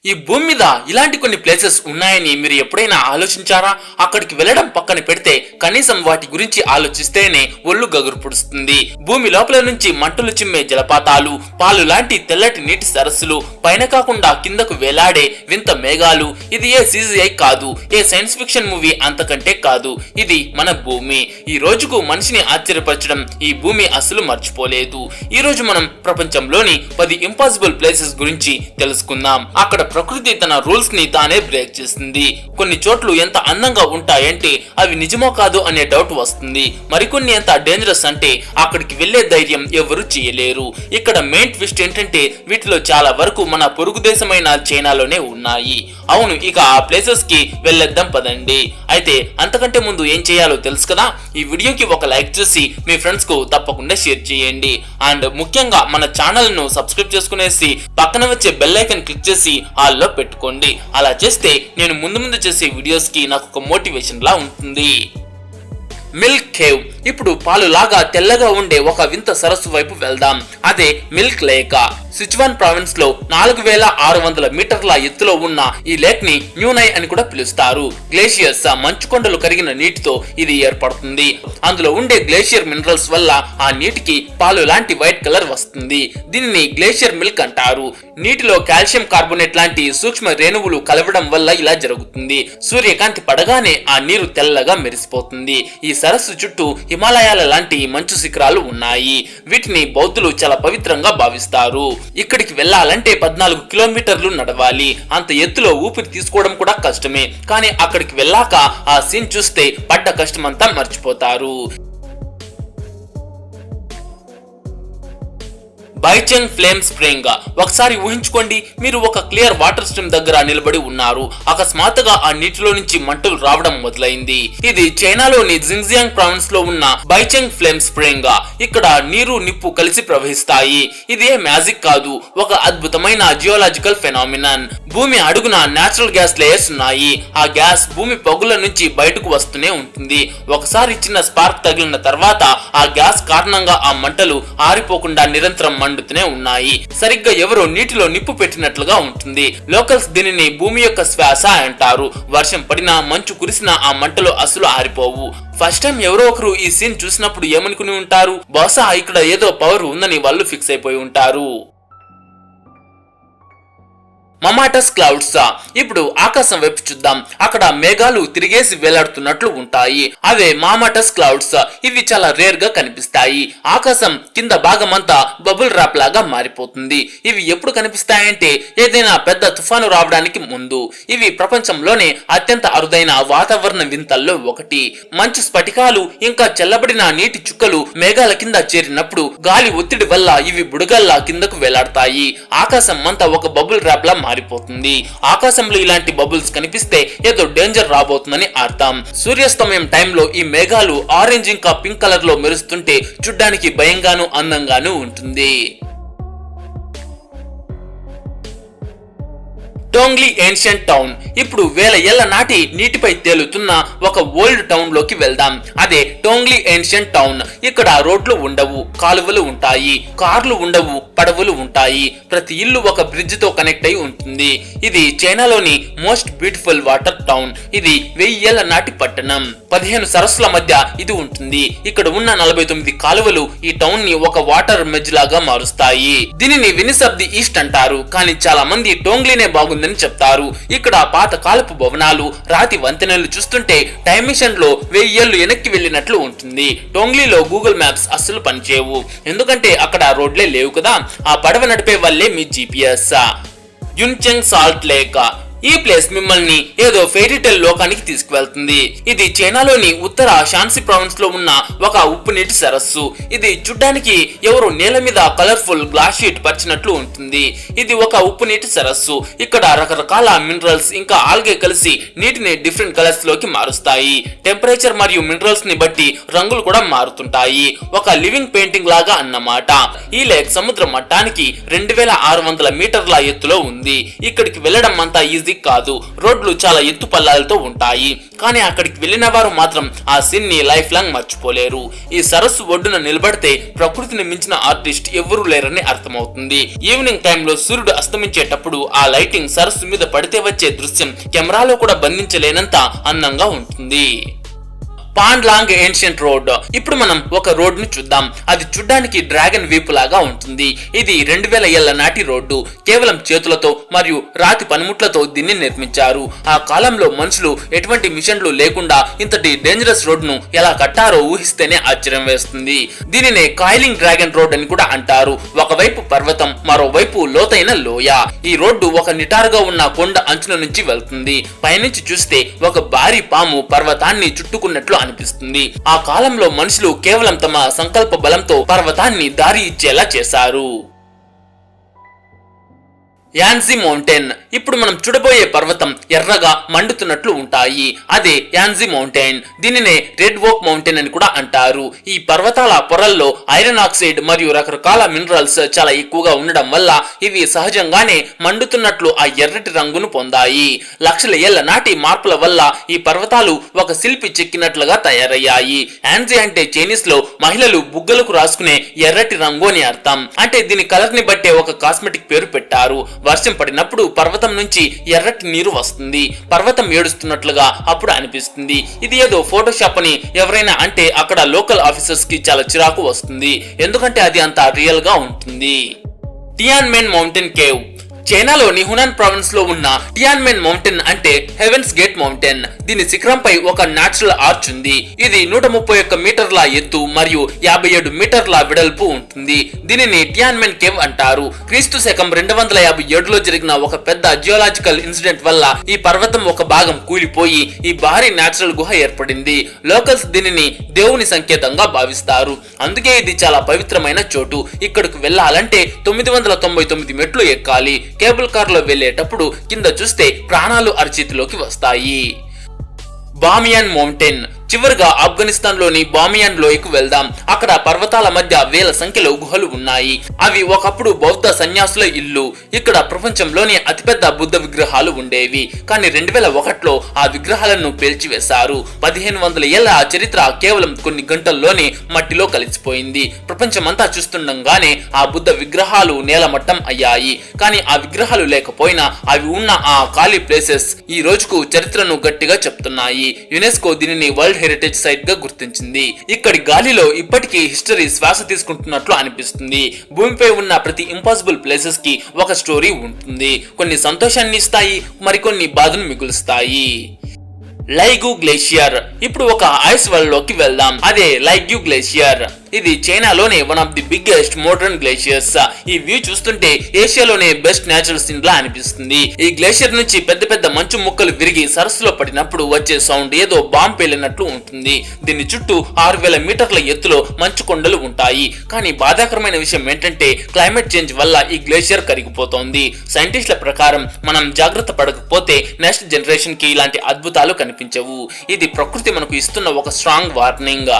ఈ భూమి మీద ఇలాంటి కొన్ని ప్లేసెస్ ఉన్నాయని మీరు ఎప్పుడైనా ఆలోచించారా? అక్కడికి వెళ్ళడం పక్కన పెడితే కనీసం వాటి గురించి ఆలోచిస్తేనే ఒళ్ళు గగురు పుడుస్తుంది. భూమి లోపల నుంచి మంటలు చిమ్మే జలపాతాలు, పాలు లాంటి తెల్లటి నీటి సరస్సులు, పైన కాకుండా కిందకు వేలాడే వింత మేఘాలు. ఇది ఏ CGI కాదు, ఏ సైన్స్ ఫిక్షన్ మూవీ అంతకంటే కాదు. ఇది మన భూమి. ఈ రోజుకు మనిషిని ఆశ్చర్యపరచడం ఈ భూమి అసలు మర్చిపోలేదు. ఈ రోజు మనం ప్రపంచంలోని 10 ఇంపాసిబుల్ ప్లేసెస్ గురించి తెలుసుకుందాం. అక్కడ ప్రకృతి తన రూల్స్ ని తానే బ్రేక్ చేస్తుంది. కొన్ని చోట్లు ఎంత అందంగా ఉంటాయంటే అవి నిజమో కాదు అనే డౌట్ వస్తుంది. మరికొన్ని ఎంత డేంజరస్ అంటే అక్కడికి వెళ్లే ధైర్యం ఎవరు చేయలేరు. ఇక్కడ మెయిన్ ట్విస్ట్ ఏంటంటే వీటిలో చాలా వరకు మన పొరుగు దేశమైన చైనాలోనే ఉన్నాయి. అవును, ఇక ఆ ప్లేసెస్ కి వెళ్ళేద్దాం పదండి. అయితే అంతకంటే ముందు ఏం చేయాలో తెలుసు కదా. ఈ వీడియోకి ఒక లైక్ చేసి మీ ఫ్రెండ్స్ కు తప్పకుండా షేర్ చేయండి. అండ్ ముఖ్యంగా మన ఛానల్ ను సబ్స్క్రైబ్ చేసుకునేసి పక్కన వచ్చే బెల్ ఐకాన్ క్లిక్ చేసి ఆల్లో పెట్టుకోండి. అలా చేస్తే నేను ముందు చేసే వీడియోస్ కి నాకు ఒక మోటివేషన్ లా ఉంటుంది. Milk cave. ఇప్పుడు పాలు లాగా తెల్లగా ఉండే ఒక వింత సరస్సు వైపు వెళ్దాం. అదే మిల్క్ లేక్. సిచువాన్ ప్రావిన్స్ లో 4600 మీటర్ల ఎత్తులో ఉన్న ఈ లేక్ ని న్యూనై అని కూడా పిలుస్తారు. గ్లేషియర్స్, మంచు కొండలు కరిగిన నీటితో ఇది ఏర్పడుతుంది. అందులో ఉండే గ్లేషియర్ మినరల్స్ వల్ల ఆ నీటికి పాలు లాంటి వైట్ కలర్ వస్తుంది. దీనిని గ్లేషియర్ మిల్క్ అంటారు. నీటిలో కాల్షియం కార్బోనేట్ లాంటి సూక్ష్మ రేణువులు కలవడం వల్ల ఇలా జరుగుతుంది. సూర్యకాంతి పడగానే ఆ నీరు తెల్లగా మెరిసిపోతుంది. ఈ సరస్సు చుట్టూ హిమాలయాల లాంటి మంచు శిఖరాలు ఉన్నాయి. వీటిని బౌద్ధులు చాలా పవిత్రంగా భావిస్తారు. ఇక్కడికి వెళ్లాలంటే 14 కిలోమీటర్లు నడవాలి. అంత ఎత్తులో ఊపిరి తీసుకోవడం కూడా కష్టమే. కానీ అక్కడికి వెళ్ళాక ఆ సీన్ చూస్తే పడ్డ కష్టమంతా మర్చిపోతారు. బైచెంగ్ ఫ్లేమ్ స్ప్రింగ్. ఒకసారి ఊహించుకోండి, మీరు ఒక క్లియర్ వాటర్ స్ట్రీమ్ దగ్గర నిలబడి ఉన్నారు. అకస్మాత్తుగా ఆ నీటిలో నుంచి మంటలు రావడం మొదలైంది. ఇది చైనాలోని జింగ్జియాంగ్ ప్రావిన్స్ లో ఉన్న బైచెంగ్ ఫ్లేమ్ స్ప్రింగ్. ఇక్కడ నీరు, నిప్పు కలిసి ప్రవహిస్తాయి. ఇది ఏ మ్యాజిక్ కాదు, ఒక అద్భుతమైన జియోలాజికల్ ఫెనామినన్. భూమి అడుగున నేచురల్ గ్యాస్ లేయర్స్ ఉన్నాయి. ఆ గ్యాస్ భూమి పగుల నుంచి బయటకు వస్తూనే ఉంటుంది. ఒకసారి చిన్న స్పార్క్ తగిలిన తర్వాత ఆ గ్యాస్ కారణంగా ఆ మంటలు ఆరిపోకుండా నిరంతరం మండుతూనే ఉన్నాయి. సరిగ్గా ఎవరో నీటిలో నిప్పు పెట్టినట్లుగా ఉంటుంది. లోకల్స్ దీనిని భూమి యొక్క శ్వాస అంటారు. వర్షం పడినా, మంచు కురిసినా ఆ మంటలు అసలు ఆరిపోవు. ఫస్ట్ టైం ఎవరో ఒకరు ఈ సీన్ చూసినప్పుడు ఏమనుకుని ఉంటారు? బహుశా ఇక్కడ ఏదో పవర్ ఉందని వాళ్ళు ఫిక్స్ అయిపోయి ఉంటారు. మమాటస్ క్లౌడ్స్. ఇప్పుడు ఆకాశం వైపు చూద్దాం. అక్కడ మేఘాలు తిరిగేసి వేలాడుతున్నట్లు ఉంటాయి. అవే మామాటస్ క్లౌడ్స్. ఇవి చాలా రేర్ గా కనిపిస్తాయి. ఆకాశం కింద భాగమంతా బబుల్ ర్యాప్ లాగా మారిపోతుంది. ఇవి ఎప్పుడు కనిపిస్తాయంటే ఏదైనా పెద్ద తుఫాను రావడానికి ముందు. ఇవి ప్రపంచంలోనే అత్యంత అరుదైన వాతావరణ వింతల్లో ఒకటి. మంచు స్ఫటికాలు ఇంకా చల్లబడిన నీటి చుక్కలు మేఘాల కింద చేరినప్పుడు గాలి ఒత్తిడి వల్ల ఇవి బుడగల్లా కిందకు వేలాడతాయి. ఆకాశం అంతా ఒక బబుల్ ర్యాప్ లా మారిపోతుంది. ఆకాశంలో ఇలాంటి బబుల్స్ కనిపిస్తే ఏదో డేంజర్ రాబోతుందని అర్థం. సూర్యాస్తమయం టైంలో ఈ మేఘాలు ఆరెంజ్ ఇంకా పింక్ కలర్ లో మెరుస్తుంటే చూడ్డానికి భయంగాను అందంగాను ఉంటుంది. టోంగ్లీ ఏన్షియంట్ టౌన్. ఇప్పుడు వేల ఏళ్ల నాటి నీటిపై తేలుతున్న ఒక ఓల్డ్ టౌన్ లోకి వెళ్దాం. అదే టోంగ్లీ ఏన్షియంట్ టౌన్. ఇక్కడ రోడ్లు ఉండవు, కాలువలు ఉంటాయి, కార్లు ఉండవు, పడవలు ఉంటాయి. ప్రతి ఇల్లు ఒక బ్రిడ్జ్ తో కనెక్ట్ అయి ఉంటుంది. ఇది చైనాలోని మోస్ట్ బ్యూటిఫుల్ వాటర్ టౌన్. ఇది 1000 ఏళ్ల నాటి పట్టణం. 15 సరస్సుల మధ్య ఇది ఉంటుంది. ఇక్కడ ఉన్న 49 కాలువలు ఈ టౌన్ ని ఒక వాటర్ మెజ్ లాగా మారుస్తాయి. దీనిని వెనిస్ ఆఫ్ ది ఈస్ట్ అంటారు. కానీ చాలా మంది టోంగ్లీనే బాగుంది చెప్తారు. ఇక్కడ పాత కాలపు భవనాలు, రాతి వంతెనలు చూస్తుంటే టైం మిషన్ లో 1000 ఏళ్లు వెనక్కి వెళ్ళినట్లు ఉంటుంది. టోంగ్లీలో గూగుల్ మ్యాప్స్ అస్సలు పనిచేయవు. ఎందుకంటే అక్కడ రోడ్లే లేవు కదా. ఆ పడవ నడిపే వాళ్ళే మీ GPS. Yuncheng salt lake. ఈ ప్లేస్ మిమ్మల్ని ఏదో ఫెయిరీటెల్ లోకానికి తీసుకువెళ్తుంది. ఇది చైనాలోని ఉత్తర షాన్సీ ప్రావిన్స్ లో ఉన్న ఒక ఉప్పు నీటి సరస్సు. ఇది చూడ్డానికి ఎవరు నేల మీద కలర్ఫుల్ గ్లాస్ షీట్ పరిచినట్లు ఉంటుంది. ఇది ఒక ఉప్పు నీటి సరస్సు. ఇక్కడ రకరకాల మినరల్స్ ఇంకా ఆల్గే కలిసి నీటిని డిఫరెంట్ కలర్స్ లోకి మారుస్తాయి. టెంపరేచర్ మరియు మినరల్స్ ని బట్టి రంగులు కూడా మారుతుంటాయి. ఒక లివింగ్ పెయింటింగ్ లాగా అన్నమాట. ఈ లేక్ సముద్ర మట్టానికి 2600 మీటర్ల ఎత్తులో ఉంది. ఇక్కడికి వెళ్లడం అంతా ఈజీ ఈజీ కాదు. రోడ్లు చాలా ఎత్తు పల్లాలతో ఉంటాయి. కానీ అక్కడికి వెళ్ళిన వారు మాత్రం ఆ సీన్ ని లైఫ్ లాంగ్ మర్చిపోలేరు. ఈ సరస్సు ఒడ్డున నిలబడితే ప్రకృతిని మించిన ఆర్టిస్ట్ ఎవరూ లేరని అర్థమవుతుంది. ఈవినింగ్ టైంలో సూర్యుడు అస్తమించేటప్పుడు ఆ లైటింగ్ సరస్సు మీద పడితే వచ్చే దృశ్యం కెమెరాలో కూడా బంధించలేనంత అందంగా ఉంటుంది. Pond long ancient road. ఇప్పుడు మనం ఒక రోడ్ ను చూద్దాం. అది చూడ్డానికి డ్రాగన్ వీపు లాగా ఉంటుంది. ఇది 2000 ఏళ్ల నాటి రోడ్డు. కేవలం చేతులతో మరియు రాతి పనిముట్లతో దీన్ని నిర్మించారు. ఆ కాలంలో మనుషులు ఎటువంటి మిషన్లు లేకుండా ఇంతటి డేంజరస్ రోడ్ ను ఎలా కట్టారో ఊహిస్తేనే ఆశ్చర్యం వేస్తుంది. దీనినే కాయిలింగ్ డ్రాగన్ రోడ్ అని కూడా అంటారు. ఒకవైపు పర్వతం, మరోవైపు లోతైన లోయ. ఈ రోడ్డు ఒక నిటారుగా ఉన్న కొండ అంచుల నుంచి వెళ్తుంది. పైనుంచి చూస్తే ఒక భారీ పాము పర్వతాన్ని చుట్టుకున్నట్లు అనిపిస్తుంది. ఆ కాలంలో మనుషులు కేవలం తమ సంకల్ప బలంతో పర్వతాన్ని దారి ఇచ్చేలా చేశారు. Angie mountain. ఇప్పుడు మనం చూడబోయే పర్వతం ఎర్రగా మండుతున్నట్లు ఉంటాయి. అదే యాంజీ మౌంటైన్. దీనినే రెడ్ ఓక్ మౌంటైన్ అని కూడా అంటారు. ఈ పర్వతాల పొరల్లో ఐరన్ ఆక్సైడ్ మరియు రకరకాల మినరల్స్ చాలా ఎక్కువగా ఉండడం వల్ల ఇవి సహజంగానే మండుతున్నట్లు ఆ ఎర్రటి రంగును పొందాయి. లక్షల ఏళ్ల నాటి మార్పుల వల్ల ఈ పర్వతాలు ఒక శిల్పి చెక్కినట్లుగా తయారయ్యాయి. యాంజీ అంటే చైనీస్ లో మహిళలు బుగ్గలకు రాసుకునే ఎర్రటి రంగు అని అర్థం. అంటే దీని కలర్ ని బట్టే ఒక కాస్మెటిక్ పేరు పెట్టారు. వర్షం పడినప్పుడు పర్వతం నుంచి ఎర్రటి నీరు వస్తుంది. పర్వతం ఏడుస్తున్నట్లుగా అప్పుడు అనిపిస్తుంది. ఇది ఏదో ఫోటోషాప్ అని ఎవరైనా అంటే అక్కడ లోకల్ ఆఫీసర్స్ కి చాలా చిరాకు వస్తుంది. ఎందుకంటే అది అంత రియల్ గా ఉంటుంది. Tianmen mountain cave. చైనాలోని హునాన్ ప్రావిన్స్ లో ఉన్న టియాన్మెన్ మౌంటైన్ అంటే హెవెన్స్ గేట్ మౌంటైన్. దీని శిఖరంపై ఒక న్యాచురల్ ఆర్చ్ ఉంది. ఇది 131 మీటర్ల ఎత్తు మరియు 57 మీటర్ల వెడల్పు ఉంటుంది. దీనిని టియాన్మెన్ కేవ్ అంటారు. క్రీస్తు శకం 257లో జరిగిన ఒక పెద్ద జియోలాజికల్ ఇన్సిడెంట్ వల్ల ఈ పర్వతం ఒక భాగం కూలిపోయి ఈ భారీ న్యాచురల్ గుహ ఏర్పడింది. లోకల్స్ దీనిని దేవుని సంకేతంగా భావిస్తారు. అందుకే ఇది చాలా పవిత్రమైన చోటు. ఇక్కడికి వెళ్లాలంటే 999 మెట్లు ఎక్కాలి. కేబుల్ కార్ లో వెళ్లేటప్పుడు కింద చూస్తే ప్రాణాలు అరచేతిలోకి వస్తాయి. బామియాన్ మౌంటైన్. చివరిగా ఆఫ్ఘనిస్తాన్ లోని బామియాన్ లోయకు వెళ్దాం. అక్కడ పర్వతాల మధ్య వేల సంఖ్యలో గుహలు ఉన్నాయి. అవి ఒకప్పుడు బౌద్ధ సన్యాసుల ఇల్లు. ఇక్కడ ప్రపంచంలోని అతిపెద్ద బుద్ధ విగ్రహాలు ఉండేవి. కానీ 2001లో ఆ విగ్రహాలను పేల్చివేశారు. 1500 ఏళ్ల ఆ చరిత్ర కేవలం కొన్ని గంటల్లోనే మట్టిలో కలిసిపోయింది. ప్రపంచమంతా చూస్తుండగానే ఆ బుద్ధ విగ్రహాలు నేలమట్టం అయ్యాయి. కానీ ఆ విగ్రహాలు లేకపోయినా అవి ఉన్న ఆ ఖాళీ ప్లేసెస్ ఈ రోజుకు చరిత్రను గట్టిగా చెప్తున్నాయి. యునెస్కో దీనిని వరల్డ్ హెరిటేజ్ సైట్ గా గుర్తించింది. ఇక్కడి గాలిలో ఇప్పటికీ హిస్టరీ శ్వాస తీసుకుంటున్నట్లు అనిపిస్తుంది. భూమిపై ఉన్న ప్రతి ఇంపాసిబుల్ ప్లేసెస్ కి ఒక స్టోరీ ఉంటుంది. కొన్ని సంతోషాన్ని ఇస్తాయి, మరికొన్ని బాధను మిగులుస్తాయి. లైగ్యూ గ్లేషియర్. ఇప్పుడు ఒక ఐస్ వరల్డ్ లోకి వెళ్దాం. అదే లైగ్యూ గ్లేషియర్. ఇది చైనాలోనే one of the biggest modern glaciers. ఈ వ్యూ చూస్తుంటే ఏషియాలోనే బెస్ట్ నేచురల్ సీన్ లా అనిపిస్తుంది. ఈ గ్లేషియర్ నుంచి పెద్ద పెద్ద మంచు ముక్కలు విరిగి సరస్సులో పడినప్పుడు వచ్చే సౌండ్ ఏదో బాంబు పేలినట్లు ఉంటుంది. దీని చుట్టూ 6000 మీటర్ల ఎత్తులో మంచు కొండలు ఉంటాయి. కానీ బాధాకరమైన విషయం ఏంటంటే క్లైమేట్ చేంజ్ వల్ల ఈ గ్లేషియర్ కరిగిపోతోంది. సైంటిస్టుల ప్రకారం మనం జాగ్రత్త పడకపోతే నెక్స్ట్ జనరేషన్ కి ఇలాంటి అద్భుతాలు కనిపించవు. ఇది ప్రకృతి మనకు ఇస్తున్న ఒక స్ట్రాంగ్ వార్నింగ్.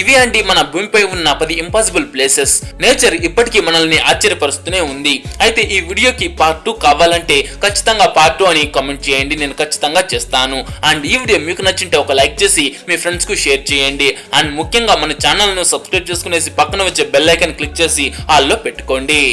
ఇవి అండి మన భూమిపై ఉన్న 10 ఇంపాసిబుల్ ప్లేసెస్. నేచర్ ఇప్పటికీ మనల్ని ఆశ్చర్యపరుస్తూనే ఉంది. అయితే ఈ వీడియోకి పార్ట్ 2 కావాలంటే ఖచ్చితంగా పార్ట్ 2 అని కామెంట్ చేయండి. నేను ఖచ్చితంగా చేస్తాను. అండ్ ఈ వీడియో మీకు నచ్చింటే ఒక లైక్ చేసి మీ ఫ్రెండ్స్ కు షేర్ చేయండి. అండ్ ముఖ్యంగా మన ఛానల్ ను సబ్స్క్రైబ్ చేసుకునేసి పక్కన వచ్చే బెల్ ఐకాన్ క్లిక్ చేసి ఆల్లో పెట్టుకోండి.